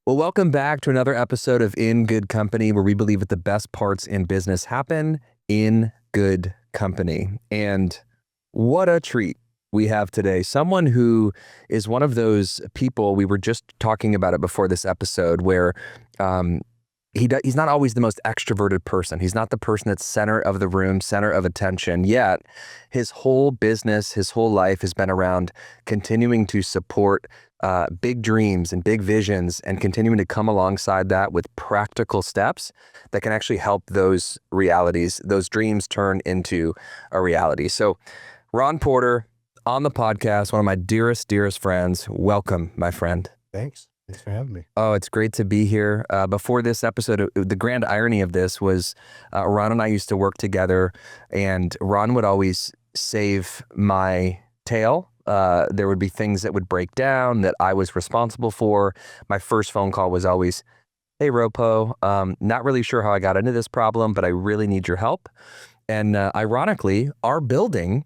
Well, welcome back to another episode of In Good Company, where we believe that the best parts in business happen in good company. And what a treat we have today. Someone who is one of those people, we were just talking about it before this episode, where he's not always the most extroverted person. He's not the person that's center of the room, center of attention. Yet his whole business, his whole life has been around continuing to support big dreams and big visions, and continuing to come alongside that with practical steps that can actually help those realities, those dreams turn into a reality. So Ron Porter on the podcast, one of my dearest friends. Welcome, my friend. Thanks for having me. Oh, it's great to be here. Before this episode, the grand irony of this was Ron and I used to work together, and Ron would always save my tail. There would be things that would break down that I was responsible for. My first phone call was always, "Hey, Ropo, not really sure how I got into this problem, but I really need your help." And ironically, our building,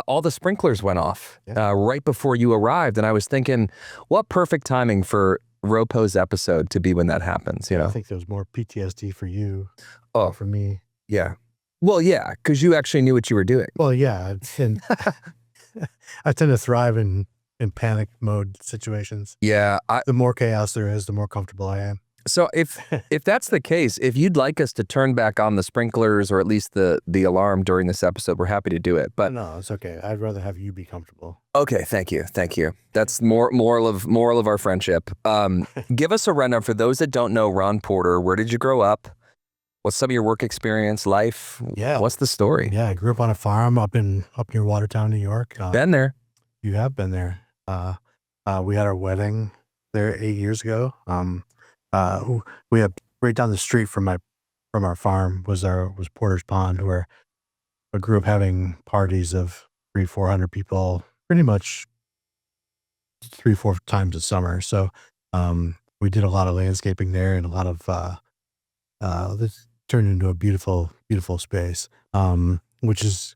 all the sprinklers went off right before you arrived. And I was thinking, what perfect timing for Ropo's episode to be when that happens, you know? I think there was more PTSD for you Oh, for me. yeah. Well, yeah, because you actually knew what you were doing. Well, yeah. And I tend to thrive in panic mode situations. Yeah. The more chaos there is, the more comfortable I am. So if that's the case, if you'd like us to turn back on the sprinklers or at least the alarm during this episode, we're happy to do it. But no, it's okay. I'd rather have you be comfortable. Okay, thank you. That's moral of our friendship. Give us a rundown for those that don't know Ron Porter. Where did you grow up? What's some of your work experience, life? Yeah. What's the story? Yeah, I grew up on a farm up near Watertown, New York. Been there. You have been there. We had our wedding there 8 years ago. We have right down the street from our farm was Porter's Pond, where I grew up having parties of 300-400 people, pretty much 3-4 times a summer. So we did a lot of landscaping there, and a lot of this turned into a beautiful space, which is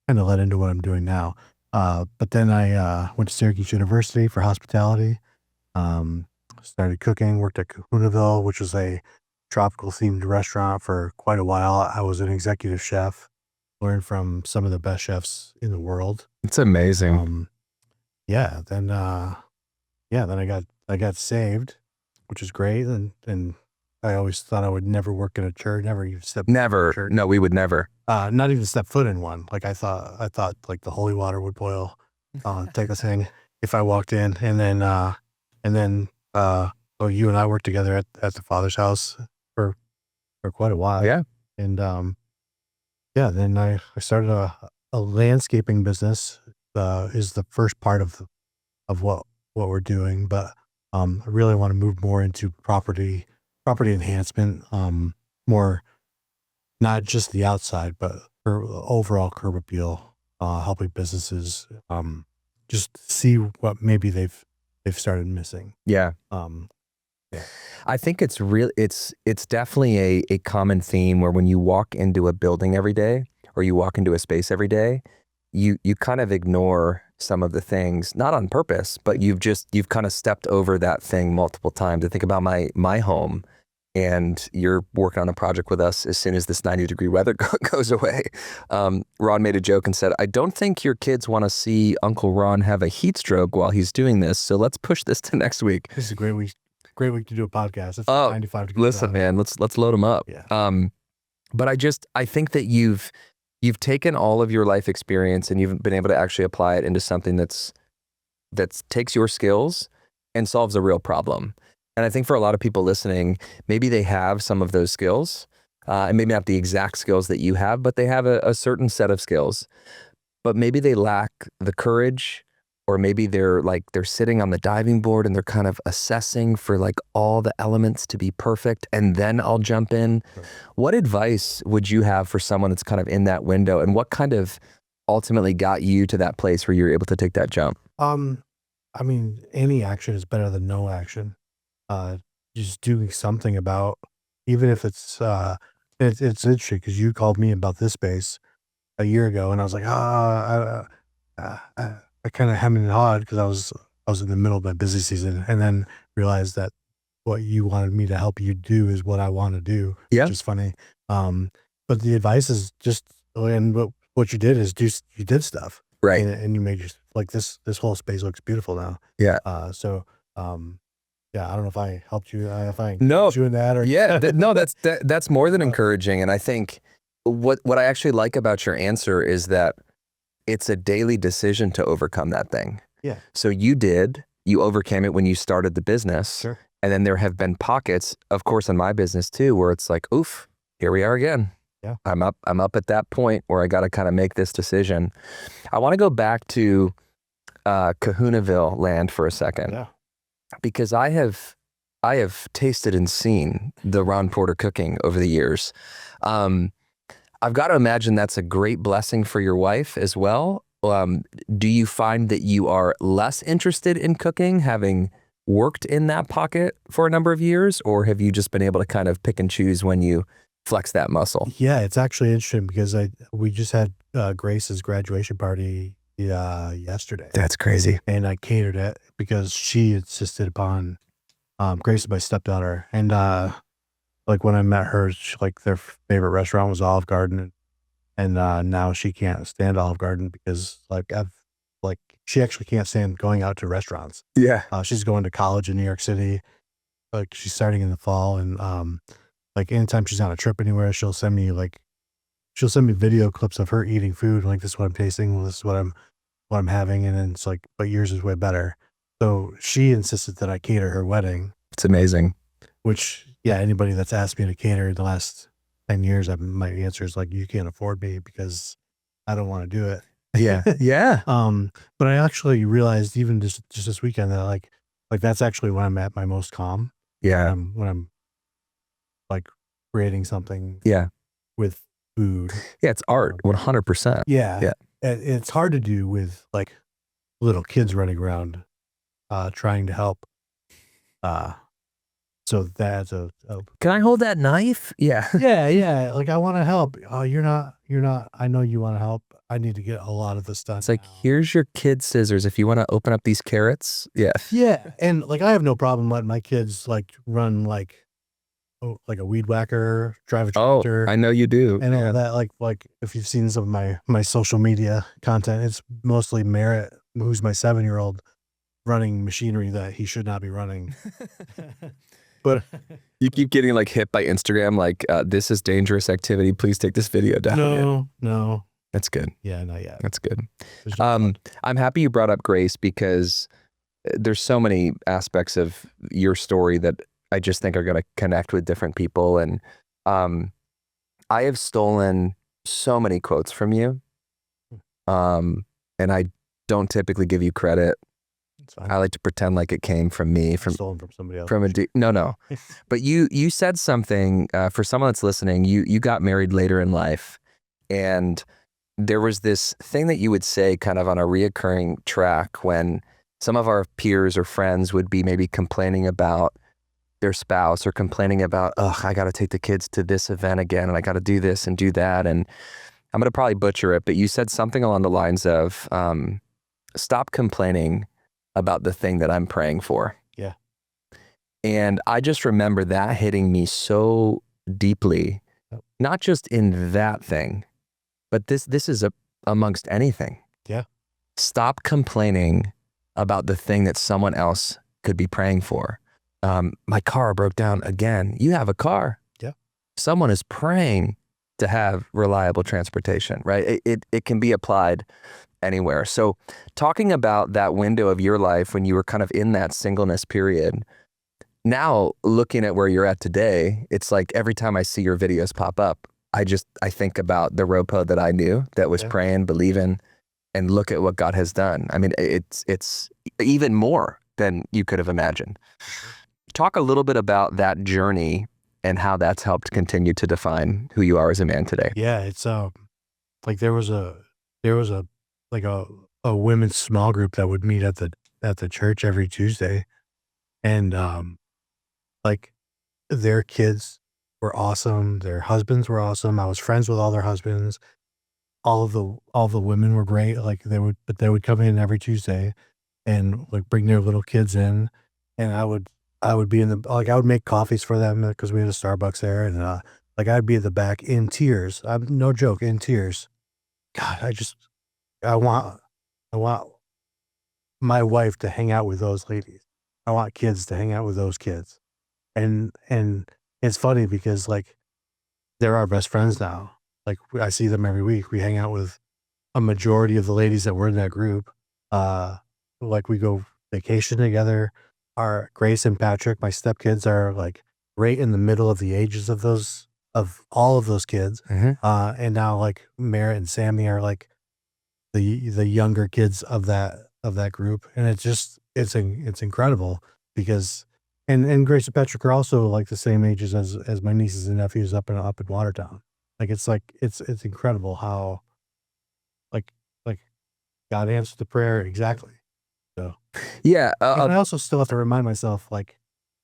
kind of led into what I'm doing now. But then I went to Syracuse University for hospitality. Started cooking, worked at Kahunaville, which was a tropical themed restaurant for quite a while. I was an executive chef, learned from some of the best chefs in the world. It's amazing. Then I got saved, which is great. And I always thought I would never work in a church, never even step in a church. No, we would never. Not even step foot in one. Like I thought like the holy water would boil, type of thing if I walked in. And then so you and I worked together at the Father's house for quite a while. Yeah. And then I started a landscaping business. Is the first part of what we're doing, but I really want to move more into property enhancement, more not just the outside, but for overall curb appeal, helping businesses just see what maybe they've started missing. Yeah. I think it's definitely a common theme where when you walk into a building every day or you walk into a space every day, you kind of ignore some of the things, not on purpose, but you've kind of stepped over that thing multiple times. I think about my home, and you're working on a project with us as soon as this 90-degree weather goes away. Ron made a joke and said, "I don't think your kids want to see Uncle Ron have a heat stroke while he's doing this, so let's push this to next week." This is a great week to do a podcast. It's 95 degrees. Listen, man, let's load them up. Yeah. But I think that you've taken all of your life experience and you've been able to actually apply it into something that takes your skills and solves a real problem. And I think for a lot of people listening, maybe they have some of those skills, and maybe not the exact skills that you have, but they have a certain set of skills. But maybe they lack the courage, or maybe they're sitting on the diving board and they're kind of assessing for like all the elements to be perfect, and then I'll jump in. Sure. What advice would you have for someone that's kind of in that window, and what kind of ultimately got you to that place where you're able to take that jump? I mean, any action is better than no action. Just doing something about, even if it's interesting, because you called me about this space a year ago, and I was like, I kind of hemmed and hawed because I was in the middle of my busy season, and then realized that what you wanted me to help you do is what I want to do, Yeah. which is funny. Um, but the advice is just, and what you did is you did stuff, Right. and you made your, like, this whole space looks beautiful now. Yeah. So, yeah, I don't know if I helped you, if I No. encouraged you in that or Yeah. No, that's more than encouraging. And I think what I actually like about your answer is that it's a daily decision to overcome that thing. Yeah. So you overcame it when you started the business. Sure. And then there have been pockets, of course, in my business too, where it's like, oof, here we are again. Yeah. I'm up at that point where I got to kind of make this decision. I want to go back to Kahunaville land for a second. Yeah. Because I have tasted and seen the Ron Porter cooking over the years. I've got to imagine that's a great blessing for your wife as well. Do you find that you are less interested in cooking, having worked in that pocket for a number of years, or have you just been able to kind of pick and choose when you flex that muscle? Yeah, it's actually interesting because we just had Grace's graduation party yesterday, That's crazy. and I catered it because she insisted upon, Grace is my stepdaughter, and like when I met her, like their favorite restaurant was Olive Garden, and now she can't stand Olive Garden because like she actually can't stand going out to restaurants. Yeah. She's going to college in New York City. Like she's starting in the fall, and like anytime she's on a trip anywhere, she'll send me video clips of her eating food. Like, this is what I'm tasting. This is what I'm having. And then it's like, but yours is way better. So she insisted that I cater her wedding, It's amazing. which, yeah, anybody that's asked me to cater in the last 10 years, my answer is like, you can't afford me because I don't want to do it. Yeah. Yeah. But I actually realized even just this weekend that like that's actually when I'm at my most calm. Yeah. When I'm like creating something Yeah. with food. Yeah. It's art. 100%. Yeah. Yeah. It's hard to do with like little kids running around, trying to help. So that's Can I hold that knife? Yeah. yeah. Like, I want to help. Oh, you're not, I know you want to help. I need to get a lot of this done. It's like, now. here's your kid's scissors if you want to open up these carrots. Yeah. Yeah. And like, I have no problem letting my kids like run like a weed whacker, drive a tractor. I know you do. And all that, like if you've seen some of my social media content, it's mostly Merritt, who's my 7-year-old, running machinery that he should not be running. But You keep getting like hit by Instagram, like, this is dangerous activity. Please take this video down. no, That's good. yeah, not yet. That's good. There's no- I'm happy you brought up Grace because there's so many aspects of your story that I just think are going to connect with different people. And I have stolen so many quotes from you. And I don't typically give you credit. It's fine. I like to pretend like it came from me, I stole them from somebody else. no. But you said something, for someone that's listening, you got married later in life, and there was this thing that you would say kind of on a reoccurring track when some of our peers or friends would be maybe complaining about their spouse or complaining about, I got to take the kids to this event again, and I got to do this and do that. And I'm going to probably butcher it, but you said something along the lines of, stop complaining about the thing that I'm praying for. Yeah. And I just remember that hitting me so deeply, not just in that thing, but this is amongst anything. Yeah. Stop complaining about the thing that someone else could be praying for. My car broke down again. You have a car. Yeah. Someone is praying to have reliable transportation, right? It can be applied anywhere. So talking about that window of your life when you were kind of in that singleness period, now looking at where you're at today, it's like every time I see your videos pop up, I think about the Ropo that I knew that was praying, believing, and look at what God has done. I mean, it's even more than you could have imagined. Talk a little bit about that journey and how that's helped continue to define who you are as a man today. Yeah, it's like there was a like a women's small group that would meet at the church every Tuesday, and like their kids were awesome, their husbands were awesome. I was friends with all their husbands. All the women were great. Like they would come in every Tuesday and like bring their little kids in, and I would I would be in the I would make coffees for them because we had a Starbucks there, and I'd be at the back in tears. I'm no joke, in tears. God, I want I want my wife to hang out with those ladies. I want kids to hang out with those kids. And it's funny because they're our best friends now. I see them every week. We hang out with a majority of the ladies that were in that group. Uh, we go vacation together. Our Grace and Patrick, my stepkids, are right in the middle of the ages of all of those kids. Mhm. And now Merritt and Sammy are the younger kids of that group, and it's incredible because and Grace and Patrick are also the same ages as my nieces and nephews up in Watertown. It's incredible how like like God answered the prayer exactly. So Yeah, and I also still have to remind myself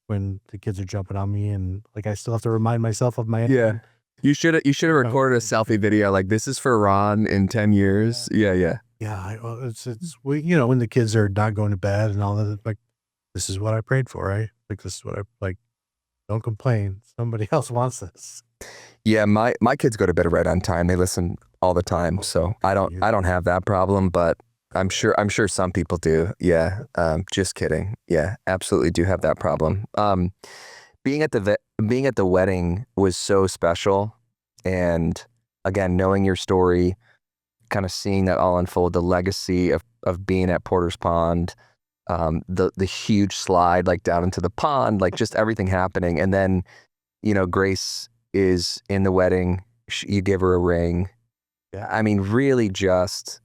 when the kids are jumping on me, and I still have to remind myself of my yeah. You should have recorded a okay. selfie video like, "This is for Ron in 10 years." Yeah, yeah. Yeah, well, it's when the kids are not going to bed and all that, this is what I prayed for, right? This is what I don't complain. Somebody else wants this. Yeah, my kids go to bed right on time. They listen all the time, so I You don't have that problem, but I'm sure some people do. Yeah, just kidding. Yeah, absolutely do have that problem. Being at the wedding was so special, and again, knowing your story, kind of seeing that all unfold, the legacy of being at Porter's Pond, the huge slide down into the pond, just everything happening, and then Grace is in the wedding. You give her a ring. Yeah. I mean, really just,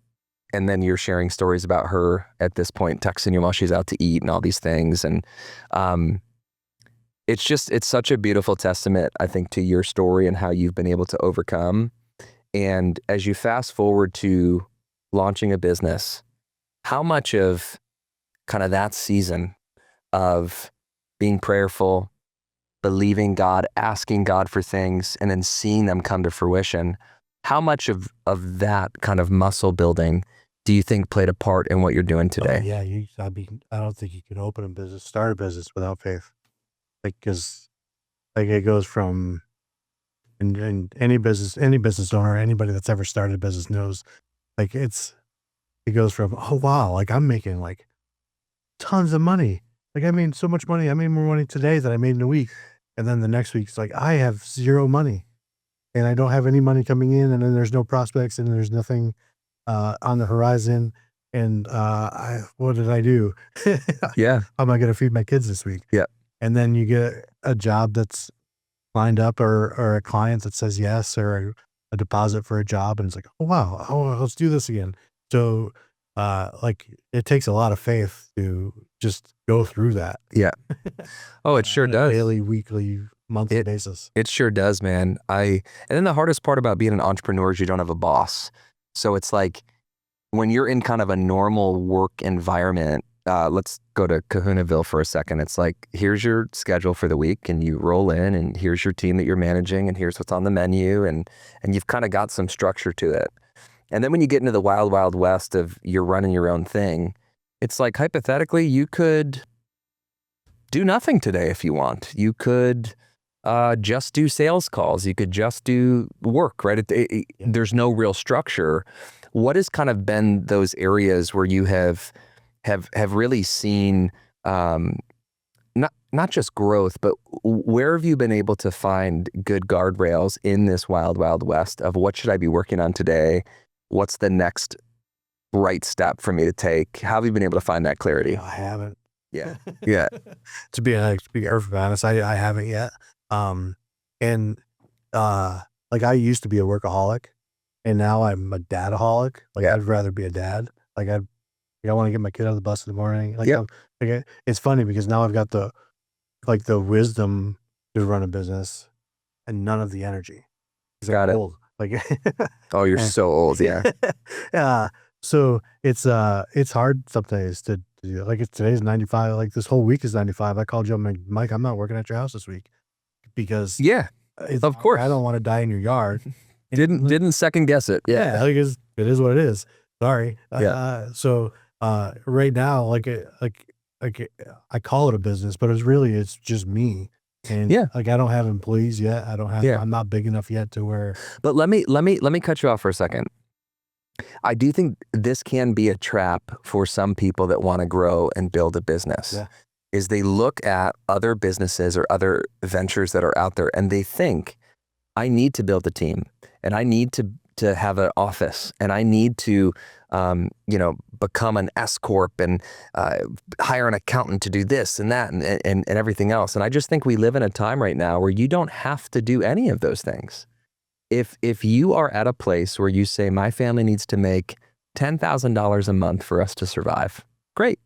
and then you're sharing stories about her at this point, texting you while she's out to eat and all these things. And it's such a beautiful testament, I think, to your story and how you've been able to overcome. And as you fast forward to launching a business, how much of kind of that season of being prayerful, believing God, asking God for things, and then seeing them come to fruition, how much of that kind of muscle building do you think played a part in what you're doing today? Yeah, I don't think you can start a business without faith. Because it goes from, and any business owner, anybody that's ever started a business knows, it goes from, oh wow, I'm making tons of money. I made so much money. I made more money today than I made in a week. And then the next week, it's I have zero money and I don't have any money coming in. And then there's no prospects and there's nothing on the horizon. And what did I do? Yeah. How am I going to feed my kids this week? Yeah. And then you get a job that's lined up or a client that says yes, or a deposit for a job. And it's oh, wow, let's do this again. So it takes a lot of faith to just go through that. Yeah. Oh, it sure on a does. daily, weekly, monthly basis. It sure does, man. And then the hardest part about being an entrepreneur is you don't have a boss. So it's when you're in kind of a normal work environment, let's go to Kahunaville for a second. It's here's your schedule for the week, and you roll in, and here's your team that you're managing, and here's what's on the menu, and you've kind of got some structure to it. And then when you get into the wild, wild west of you're running your own thing, it's hypothetically, you could do nothing today if you want. You could just do sales calls. You could just do work, right? There's no real structure. What has kind of been those areas where you have really seen not just growth, but where have you been able to find good guardrails in this wild, wild west of what should I be working on today? What's the next right step for me to take? How have you been able to find that clarity? I haven't. Yeah. Yeah. To be honest, I haven't yet. And I used to be a workaholic, and now I'm a dadaholic. Yeah. I'd rather be a dad. I want to get my kid out of the bus in the morning. Yep. It's funny because now I've got the wisdom to run a business and none of the energy. 'Cause Got I'm it. old. Oh, you're so old. Yeah. Yeah. So it's hard some days to do. Today's 95. This whole week is 95. I called you. I'm like, Mike, I'm not working at your house this week because Yeah. Of course. I don't want to die in your yard. Didn't second guess it. Yeah. Yeah, it is what it is. Sorry. Yeah. So right now, like I call it a business, but it's just me. And Yeah. like I don't have employees yet. Yeah. I'm not big enough yet to where. But let me cut you off for a second. I do think this can be a trap for some people that want to grow and build a business. Yeah. Is they look at other businesses or other ventures that are out there and they think, I need to build a team and I need to have an office and I need to, become an S corp and hire an accountant to do this and that and everything else. And I just think we live in a time right now where you don't have to do any of those things. If you are at a place where you say, my family needs to make $10,000 a month for us to survive, great.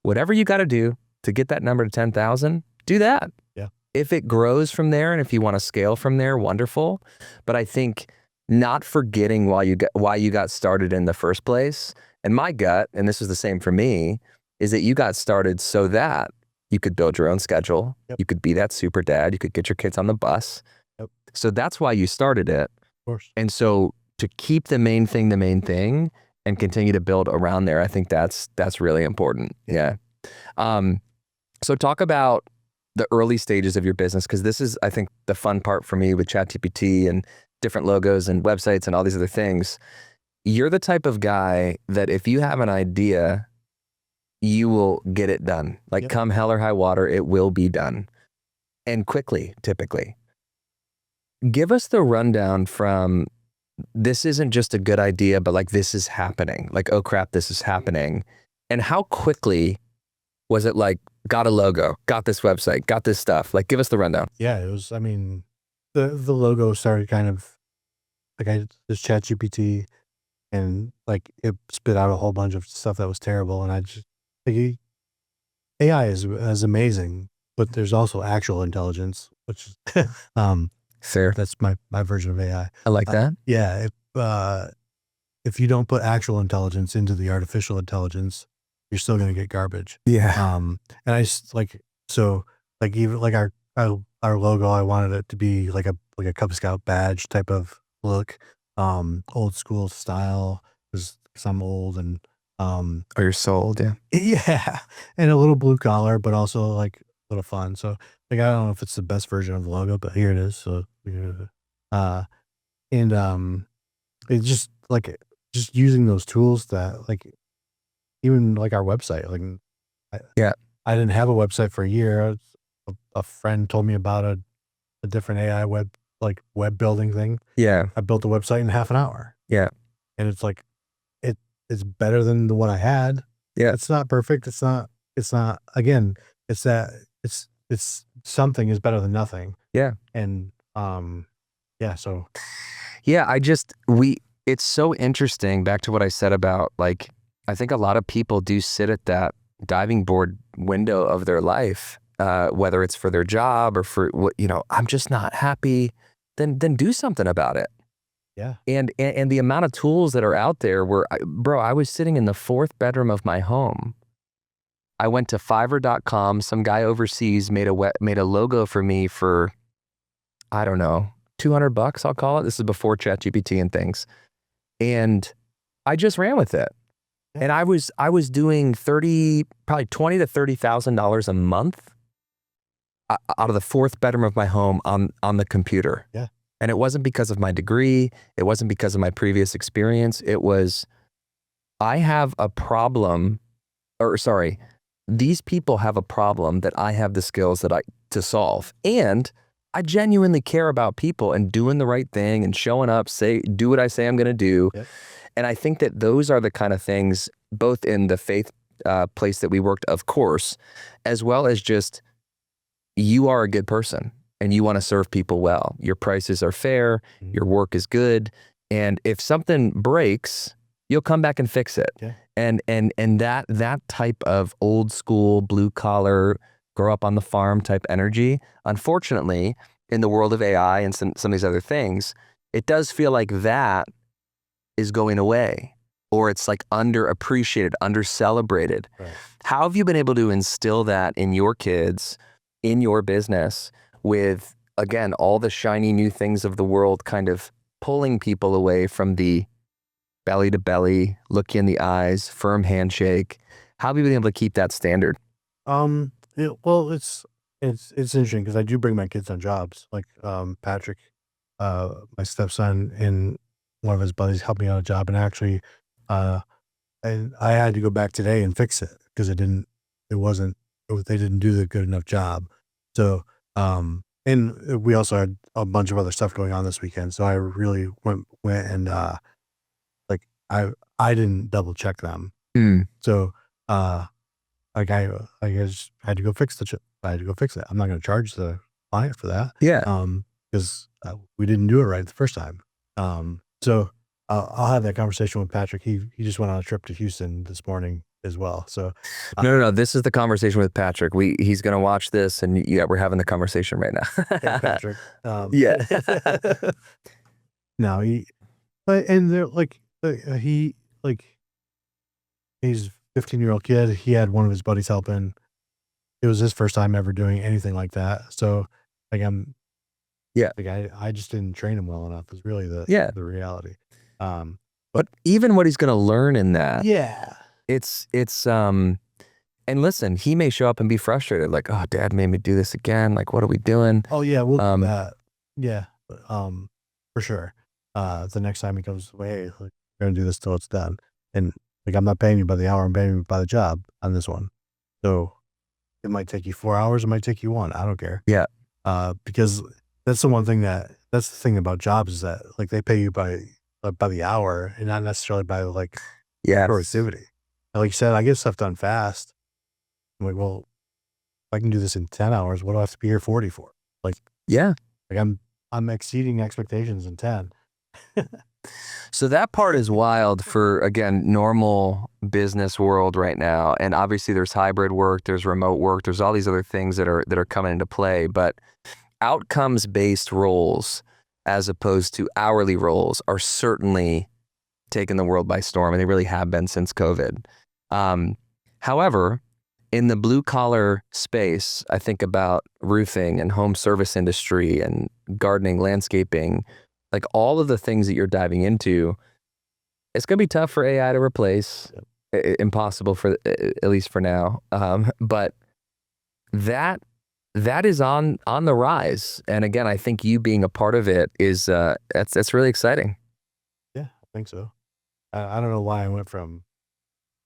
Whatever you got to do to get that number to 10,000, do that. Yeah. If it grows from there and if you want to scale from there, wonderful. But I think not forgetting why you got started in the first place. And my gut, and this is the same for me, is that you got started so that you could build your own schedule. Yep. You could be that super dad. You could get your kids on the bus. Yep. So that's why you started it. Of course. And so to keep the main thing and continue to build around there, I think that's really important. Yeah. So talk about the early stages of your business, because this is, I think, the fun part for me with ChatGPT and different logos and websites and all these other things. You're the type of guy that if you have an idea, you will get it done. Like, Yep. Come hell or high water, it will be done. And quickly, typically. Give us the rundown from, this isn't just a good idea, but like, this is happening. Like, oh crap, this is happening. And how quickly was it like, got a logo, got this website, got this stuff? Like, give us the rundown. Yeah, it was, I mean, the logo started kind of like this ChatGPT and like it spit out a whole bunch of stuff that was terrible. And I just, like, AI is amazing, but there's also actual intelligence, which is, Fair. that's my version of AI. I like that. Yeah. If you don't put actual intelligence into the artificial intelligence, you're still going to get garbage. Yeah. And I just even like our logo, I wanted it to be like a Cub Scout badge type of look, old school style, because I'm old and, Oh, you're sold. Yeah. yeah, and a little blue collar, but also like a little fun. So like, I don't know if it's the best version of the logo, but here it is. So, it's just using those tools that like, even like our website, like I didn't have a website for a year. A friend told me about a different AI web building thing. Yeah. I built a website in half an hour. Yeah. And it's like, it's better than the one I had. Yeah. It's not perfect. It's not, again, it's something is better than nothing. Yeah. And, yeah, so. Yeah. It's so interesting, back to what I said about, like, I think a lot of people do sit at that diving board window of their life, whether it's for their job or for what, I'm just not happy, then do something about it. Yeah. And the amount of tools that are out there where, I was sitting in the fourth bedroom of my home. I went to Fiverr.com. Some guy overseas made a logo for me for, I don't know, $200, I'll call it. This is before ChatGPT and things. And I just ran with it. And I was doing probably $20,000 to $30,000 a month out of the fourth bedroom of my home on the computer. Yeah. And it wasn't because of my degree. It wasn't because of my previous experience. It was, I have a problem, these people have a problem that I have the skills to solve. And I genuinely care about people and doing the right thing and showing up, do what I say I'm going to do. Yep. And I think that those are the kind of things, both in the faith place that we worked, of course, as well as just, you are a good person and you want to serve people well. Your prices are fair, your work is good. And if something breaks, you'll come back and fix it. Yeah. And that type of old school, blue collar, grow up on the farm type energy, unfortunately, in the world of AI and some of these other things, it does feel like that is going away, or it's like underappreciated, undercelebrated. Right. How have you been able to instill that in your kids, in your business, with, again, all the shiny new things of the world kind of pulling people away from the belly to belly, look you in the eyes, firm handshake? How have you been able to keep that standard? Well, it's interesting because I do bring my kids on jobs. Like Patrick, my stepson, and one of his buddies helped me on a job, and actually, uh, and I had to go back today and fix it because it wasn't, they didn't do the good enough job. So, and we also had a bunch of other stuff going on this weekend. So I really went and like I didn't double check them. Mm. So, uh, like I just had to go fix the chip. I had to go fix it. I'm not going to charge the client for that. Yeah. Because we didn't do it right the first time. So I'll have that conversation with Patrick. He just went on a trip to Houston this morning as well. So No. This is the conversation with Patrick. He's gonna watch this, and yeah, we're having the conversation right hey, now. Patrick. Yeah. No, and they're like he like he's 15-year-old kid. He had one of his buddies helping. It was his first time ever doing anything like that. So like Yeah. like I just didn't train him well enough is really Yeah. the reality. But But even what he's gonna learn in that, yeah. it's and listen, he may show up and be frustrated, like, oh, dad made me do this again. Like, what are we doing? Oh yeah, we'll do that. Yeah. For sure. The next time he comes, hey, like, we're gonna do this till it's done. And like I'm not paying you by the hour, I'm paying you by the job on this one. So it might take you 4 hours, it might take you 1. I don't care. Yeah. Because that's the thing about jobs is that like they pay you by the hour and not necessarily by like Yeah. productivity. And like you said, I get stuff done fast. I'm like, well, if I can do this in 10 hours, what do I have to be here 40 for? Like, Yeah. like I'm exceeding expectations in 10. So that part is wild for, again, normal business world right now. And obviously there's hybrid work, there's remote work, there's all these other things that are coming into play. But outcomes-based roles as opposed to hourly roles are certainly taking the world by storm, and they really have been since COVID. However, in the blue collar space, I think about roofing and home service industry and gardening, landscaping, like all of the things that you're diving into. It's going to be tough for AI to replace. Impossible for at least for now. But that is on the rise. And again, I think you being a part of it is that's really exciting. Yeah, I think so. I don't know why I went from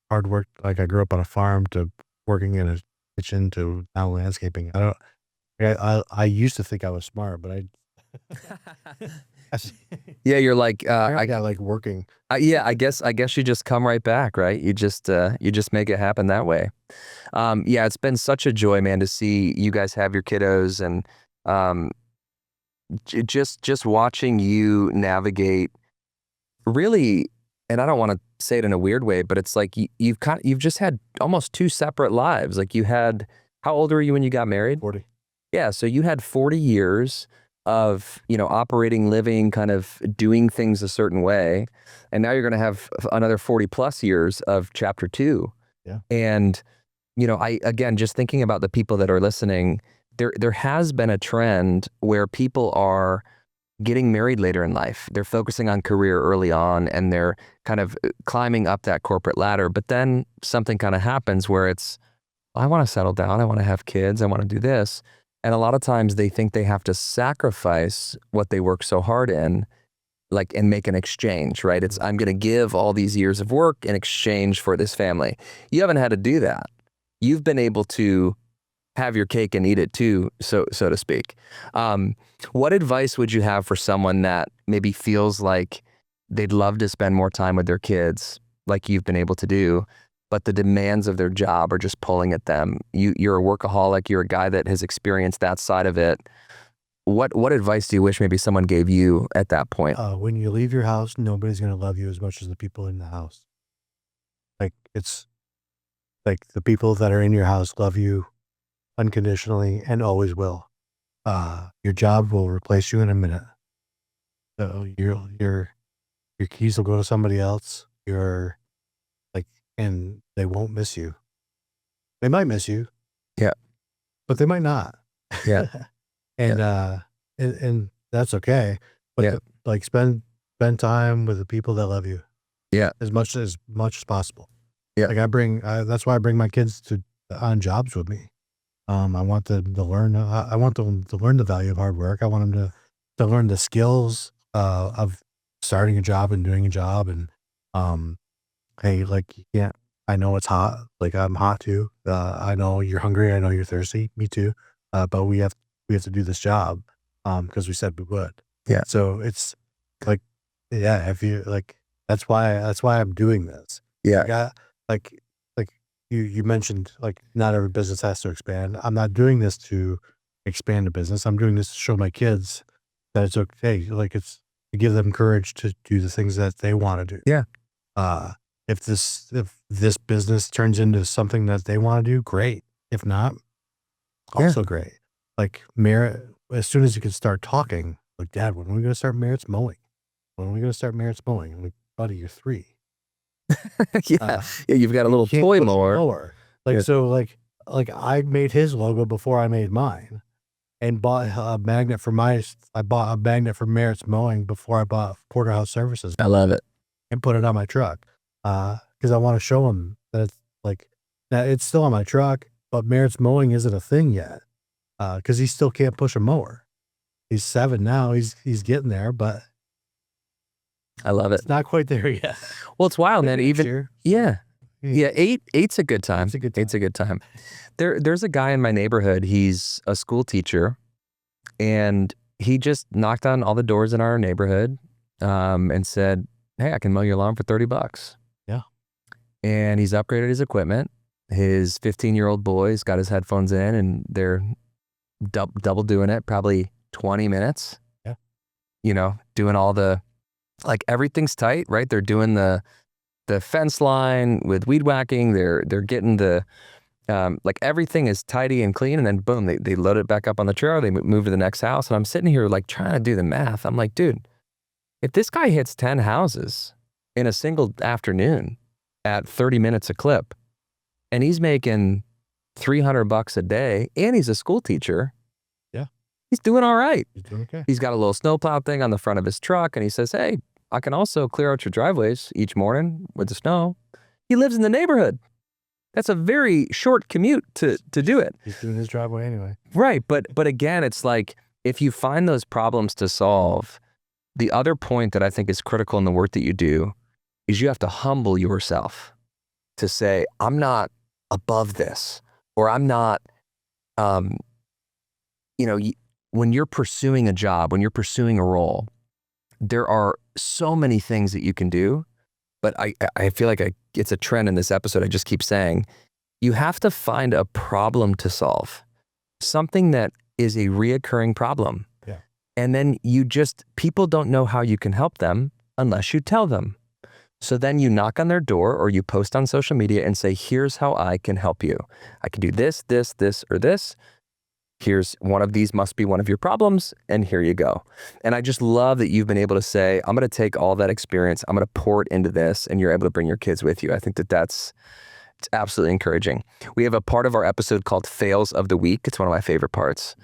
hard work, like I grew up on a farm, to working in a kitchen to now landscaping. I used to think I was smart, but Yeah, you're like I got like working. yeah, I guess you just come right back, right? You just make it happen that way. Yeah, it's been such a joy, man, to see you guys have your kiddos, and just watching you navigate really. And I don't want to say it in a weird way, but it's like you've just had almost 2 separate lives. Like you had, how old were you when you got married? 40. Yeah, so you had 40 years of, operating, living, kind of doing things a certain way. And now you're going to have another 40 plus years of chapter 2. Yeah. And, again, just thinking about the people that are listening, there has been a trend where people are getting married later in life. They're focusing on career early on, and they're kind of climbing up that corporate ladder. But then something kind of happens where it's, I want to settle down. I want to have kids. I want to do this. And a lot of times they think they have to sacrifice what they work so hard in, like, and make an exchange, right? It's, I'm going to give all these years of work in exchange for this family. You haven't had to do that. You've been able to have your cake and eat it too, so to speak. What advice would you have for someone that maybe feels like they'd love to spend more time with their kids, like you've been able to do, but the demands of their job are just pulling at them? You're a workaholic. You're a guy that has experienced that side of it. What advice do you wish maybe someone gave you at that point? When you leave your house, nobody's going to love you as much as the people in the house. Like it's like the people that are in your house love you unconditionally and always will. Your job will replace you in a minute. So your keys will go to somebody else. And they won't miss you. They might miss you. Yeah. But they might not. Yeah. And that's okay. But like spend time with the people that love you. Yeah. As much as possible. Yeah. Like that's why I bring my kids to on jobs with me. I want them to learn. I want them to learn the value of hard work. I want them to learn the skills of starting a job and doing a job. And hey, like you can't. I know it's hot. Like I'm hot too. I know you're hungry. I know you're thirsty. Me too. But we have to do this job because we said we would. Yeah. So it's like, yeah. If you like, that's why I'm doing this. Yeah. Like, like you mentioned, like not every business has to expand. I'm not doing this to expand a business. I'm doing this to show my kids that it's okay. Like it's to give them courage to do the things that they want to do. Yeah. If this business turns into something that they want to do, great. If not, also great. Like Merit, as soon as you can start talking, like, Dad, when are we going to start Merit's mowing? When are we going to start Merit's mowing? I'm like, buddy, you're 3. Yeah. You've got a little Can't toy push a mower. Like, Yeah. so like I made his logo before I made mine and bought a magnet for I bought a magnet for Merit's mowing before I bought Porterhouse Services I love it. and put it on my truck. Cause I want to show him that it's like, that it's still on my truck, but Merit's mowing isn't a thing yet. Cause he still can't push a mower. He's 7 now. He's getting there, but I love it. it's not quite there yet. Well, it's wild, man. Next Even year. yeah. Yeah, eight's a good time. It's a good Eight's a good time. There's a guy in my neighborhood. He's a school teacher, and he just knocked on all the doors in our neighborhood, and said, "Hey, I can mow your lawn for $30." Yeah. And he's upgraded his equipment. His 15-year-old boy's got his headphones in, and they're double doing it, probably 20 minutes. Yeah. You know, doing all the, like, everything's tight, right? They're doing the fence line with weed whacking. They're getting the, like, everything is tidy and clean, and then boom, they load it back up on the trailer. They move to the next house, and I'm sitting here like trying to do the math. I'm like, dude, if this guy hits 10 houses in a single afternoon at 30 minutes a clip, and he's making $300 a day, and he's a school teacher, Yeah. he's doing all right. He's doing okay. He's got a little snowplow thing on the front of his truck, and he says, "Hey, I can also clear out your driveways each morning with the snow." He lives in the neighborhood. That's a very short commute to do it. He's doing his driveway anyway. Right, but again, it's like, if you find those problems to solve, the other point that I think is critical in the work that you do is you have to humble yourself to say, I'm not above this, or I'm not, when you're pursuing a job, when you're pursuing a role, there are so many things that you can do, but I feel like it's a trend in this episode. I just keep saying, you have to find a problem to solve, something that is a reoccurring problem. Yeah. And then people don't know how you can help them unless you tell them. So then you knock on their door, or you post on social media and say, here's how I can help you. I can do this, this, this, or this. Here's one of these, must be one of your problems, and here you go. And I just love that you've been able to say, I'm going to take all that experience, I'm going to pour it into this, and you're able to bring your kids with you. I think it's absolutely encouraging. We have a part of our episode called Fails of the Week. It's one of my favorite parts.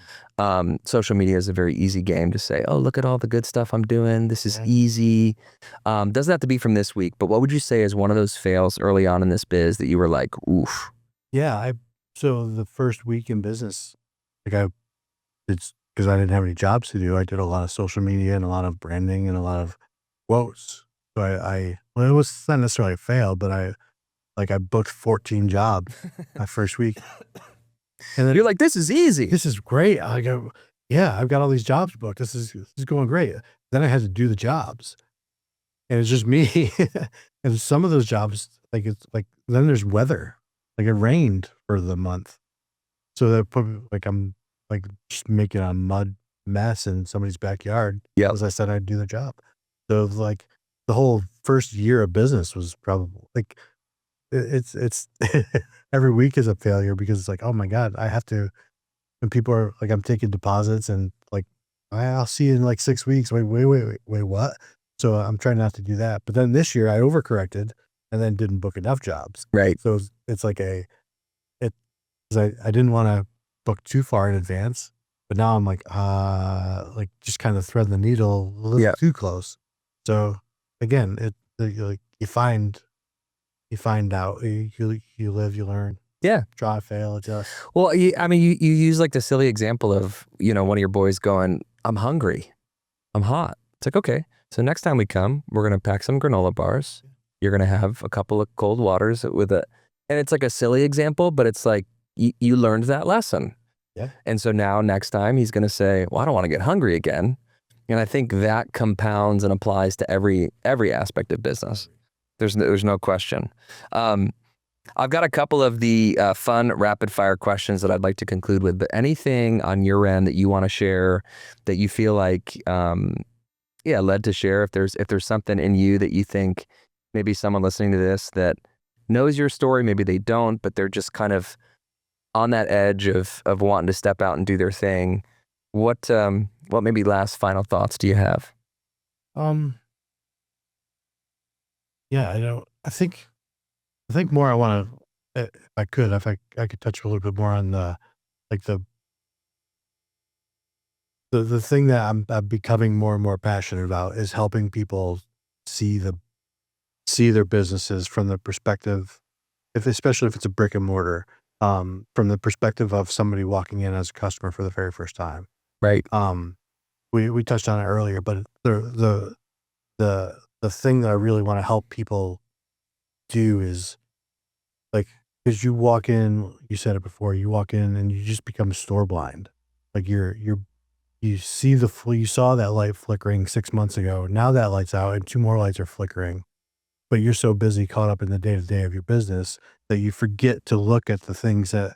Social media is a very easy game to say, oh, look at all the good stuff I'm doing. This is easy. Doesn't have to be from this week, but what would you say is one of those fails early on in this biz that you were like, oof? Yeah. So the first week in business, it's because I didn't have any jobs to do. I did a lot of social media and a lot of branding and a lot of quotes. So well, it was not necessarily a fail, but I booked 14 jobs my first week. And then You're like, this is easy. this is great. I go, yeah, I've got all these jobs booked. This is going great. Then I had to do the jobs, and it's just me. And some of those jobs, then there's weather. Like it rained for the month, so that put I'm like just making a mud mess in somebody's backyard. Yeah. As I said, I'd do the job. So like the whole first year of business was probably like it's every week is a failure, because it's like, oh my God, I have to, when people are like, I'm taking deposits and like, I'll see you in like 6 weeks. Wait, what? So I'm trying not to do that. But then this year I overcorrected and then didn't book enough jobs. Right. So it's like I didn't want to book too far in advance, but now I'm like just kind of threading the needle a little too close. So again, you find out, you live, you learn. Yeah. Try, fail, adjust. Well, I mean, you use like the silly example of, you know, one of your boys going, I'm hungry, I'm hot. It's like, okay, so next time we come, we're going to pack some granola bars. You're going to have a couple of cold waters with it. And it's like a silly example, but it's like, you learned that lesson. Yeah. And so now next time he's going to say, well, I don't want to get hungry again. And I think that compounds and applies to every aspect of business. There's no question. I've got a couple of the fun rapid fire questions that I'd like to conclude with, but anything on your end that you want to share that you feel like, led to share, if there's something in you that you think maybe someone listening to this that knows your story, maybe they don't, but they're just kind of on that edge of wanting to step out and do their thing. What maybe last final thoughts do you have? Yeah, I think more I want to, if I could touch a little bit more on the, like the thing that I'm becoming more and more passionate about is helping people see their businesses from the perspective, especially if it's a brick and mortar, from the perspective of somebody walking in as a customer for the very first time. Right. We touched on it earlier, but the thing that I really want to help people do is, like, because you walk in, you said it before, you walk in and you just become store blind. Like you saw that light flickering 6 months ago. Now that light's out and 2 more lights are flickering, but you're so busy caught up in the day to day of your business that you forget to look at the things that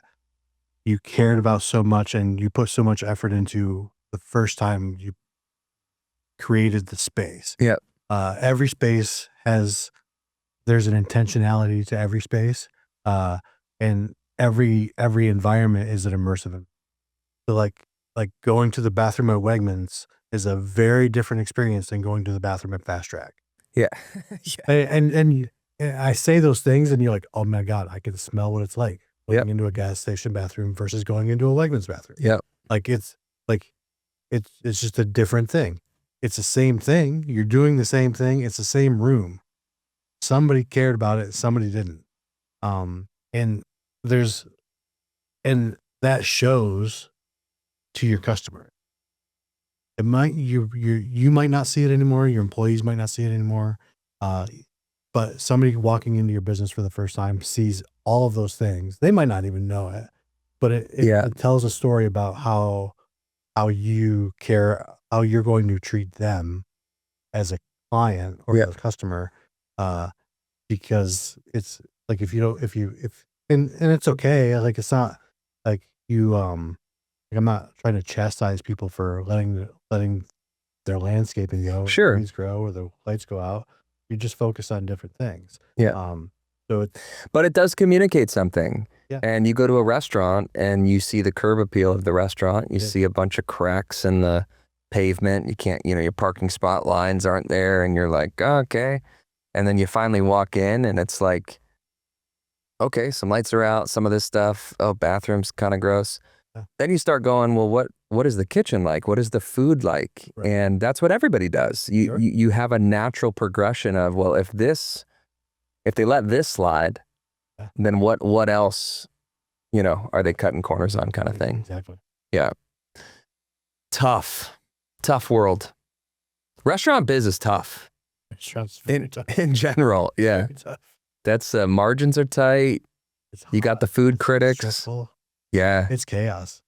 you cared about so much and you put so much effort into the first time you created the space. Yeah. Every space there's an intentionality to every space. And every environment is an immersive. So like going to the bathroom at Wegmans is a very different experience than going to the bathroom at Fast Track. Yeah. Yeah. And I say those things and you're like, oh my God, I can smell what it's like looking into a gas station bathroom versus going into a Wegmans bathroom. Yeah. It's just a different thing. It's the same thing. You're doing the same thing. It's the same room. Somebody cared about it. Somebody didn't. And that shows to your customer. It might, you might not see it anymore. Your employees might not see it anymore. But somebody walking into your business for the first time sees all of those things. They might not even know it, but it tells a story about how you care, how you're going to treat them as a client or as a customer. Because it's like, and it's okay. Like, it's not like like I'm not trying to chastise people for letting their landscaping go, Sure, trees grow, or the lights go out. You just focus on different things. Yeah. So But it does communicate something. Yeah. And you go to a restaurant and you see the curb appeal of the restaurant. You see a bunch of cracks in the pavement. You can't, your parking spot lines aren't there. And you're like, oh, okay. And then you finally walk in and it's like, okay, some lights are out, some of this stuff. Oh, bathroom's kind of gross. Yeah. Then you start going, well, what is the kitchen like? What is the food like? Right. And that's what everybody does. You have a natural progression of, well, if they let this slide, then what else, are they cutting corners on, kind of thing. Exactly. Yeah. Tough world. Restaurant biz is tough. Restaurants very tough. In general. Yeah. Very tough. That's margins are tight. You got the food critics. Stressful. Yeah. It's chaos.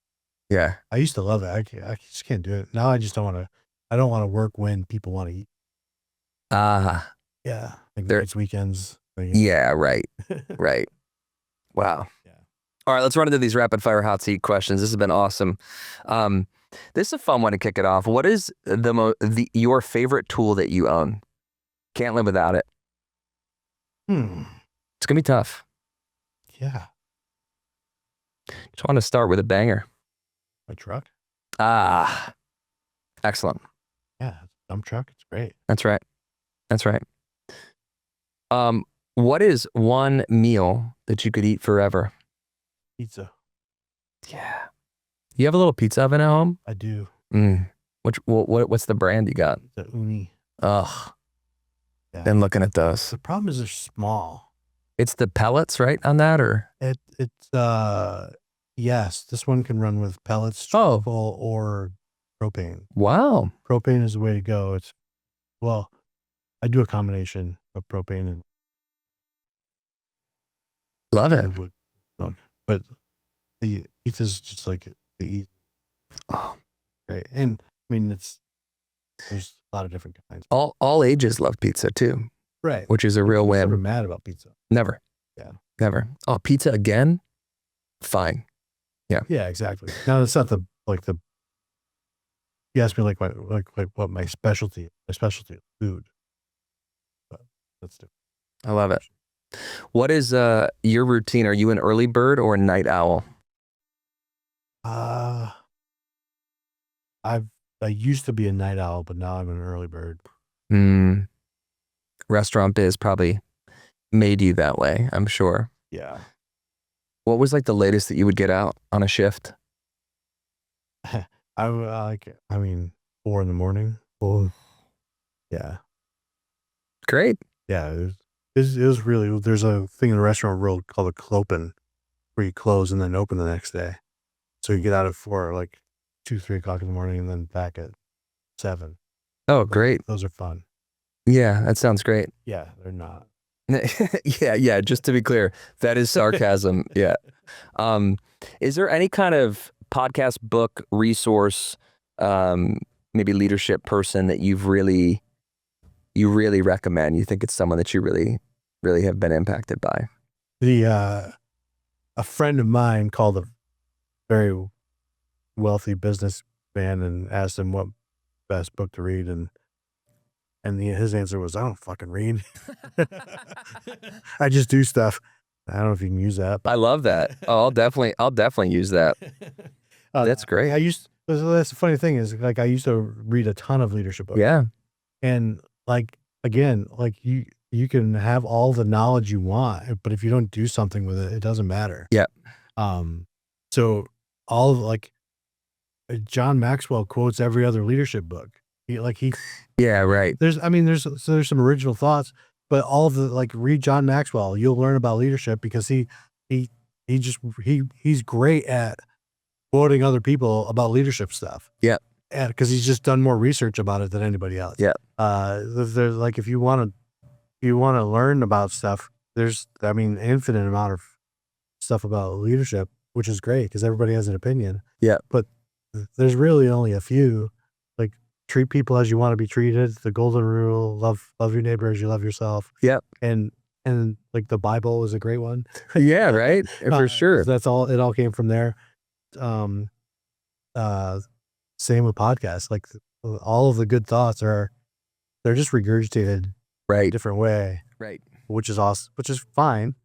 Yeah. I used to love it. I just can't do it. Now I just don't want to. I don't want to work when people want to eat. Yeah. Like it's weekends. Yeah, right. Right. Wow. Yeah. All right, let's run into these rapid fire hot seat questions. This has been awesome. This is a fun one to kick it off. What is your favorite tool that you own? Can't live without it. It's gonna be tough. Yeah. Just want to start with a banger. My truck. Excellent. Yeah, dump truck. It's great. That's right. That's right. What is one meal that you could eat forever? Pizza. Yeah. You have a little pizza oven at home? I do. What's the brand you got? The Uni. Ugh. Yeah. Been looking at those. The problem is they're small. It's the pellets, right, on that, or? It It's yes, this one can run with pellets, Oh. charcoal, or propane. Wow. Propane is the way to go. Well, I do a combination of propane Love it. and wood. But the pizza's just like the easy, Oh. right? And I mean, there's a lot of different kinds. All ages love pizza too, Right. which is a real Nobody's ever win. mad about pizza. Never. Yeah. Never. Oh, pizza again? Fine. Yeah, exactly. Now it's not you asked me like what my specialty is food. But that's different. I love it. What is your routine? Are you an early bird or a night owl? I used to be a night owl, but now I'm an early bird. Restaurant biz probably made you that way, I'm sure. Yeah. What was like the latest that you would get out on a shift? I mean 4 a.m. Well, yeah. Great. Yeah. It was really, there's a thing in the restaurant world called a clopen where you close and then open the next day. So you get out at 4, like 2, 3 o'clock in the morning and then back at 7. Oh, great. Those are fun. Yeah, that sounds great. Yeah, they're not. Yeah, just to be clear, that is sarcasm. Yeah. Is there any kind of podcast, book, resource, maybe leadership person that you really recommend? You think it's someone that you really have been impacted by? A friend of mine called a very wealthy businessman and asked him what best book to read, and his answer was, "I don't fucking read. I just do stuff." I don't know if you can use that. I love that. Oh, I'll definitely use that. That's great. That's the funny thing is, like, I used to read a ton of leadership books. Yeah. And like, again, like you can have all the knowledge you want, but if you don't do something with it, it doesn't matter. Yeah. So all of, like, John Maxwell quotes every other leadership book. Yeah, right. There's some original thoughts, but all of the, like, read John Maxwell, you'll learn about leadership because he's great at quoting other people about leadership stuff. Yeah. Because he's just done more research about it than anybody else. Yeah. There's like, if you want to learn about stuff, there's, I mean, infinite amount of stuff about leadership, which is great because everybody has an opinion. Yeah. But there's really only a few. Like, treat people as you want to be treated. The golden rule: love your neighbor as you love yourself. Yeah. And like, the Bible is a great one. Yeah, right. For sure. That's all. It all came from there. Same with podcasts. Like, all of the good thoughts they're just regurgitated Right. a different way. Right. Which is awesome, which is fine.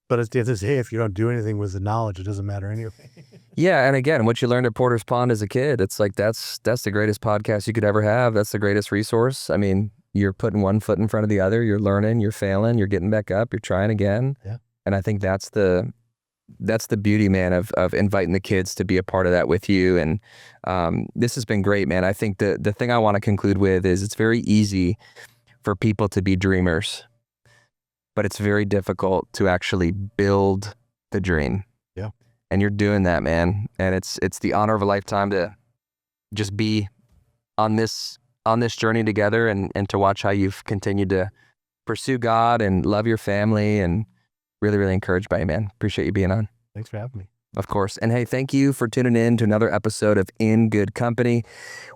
But at the end of the day, if you don't do anything with the knowledge, it doesn't matter anyway. Yeah, and again, what you learned at Porter's Pond as a kid, it's like that's the greatest podcast you could ever have. That's the greatest resource. I mean, you're putting one foot in front of the other. You're learning, you're failing, you're getting back up, you're trying again. Yeah. And I think that's the beauty, man, of inviting the kids to be a part of that with you. And this has been great, man. I think the thing I want to conclude with is it's very easy for people to be dreamers, but it's very difficult to actually build the dream. Yeah. And you're doing that, man. And it's the honor of a lifetime to just be on this journey together and to watch how you've continued to pursue God and love your family, and really, really encouraged by you, man. Appreciate you being on. Thanks for having me. Of course. And hey, thank you for tuning in to another episode of In Good Company,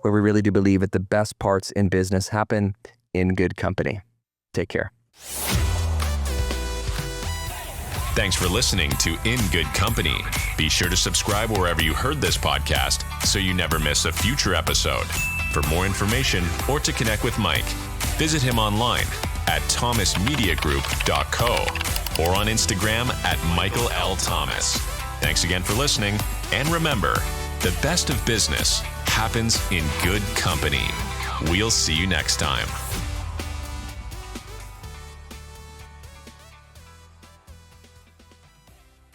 where we really do believe that the best parts in business happen in good company. Take care. Thanks for listening to In Good Company. Be sure to subscribe wherever you heard this podcast so you never miss a future episode. For more information or to connect with Mike, visit him online at thomasmediagroup.co or on Instagram at Michael L. Thomas. Thanks again for listening, and remember, the best of business happens in good company. We'll see you next time.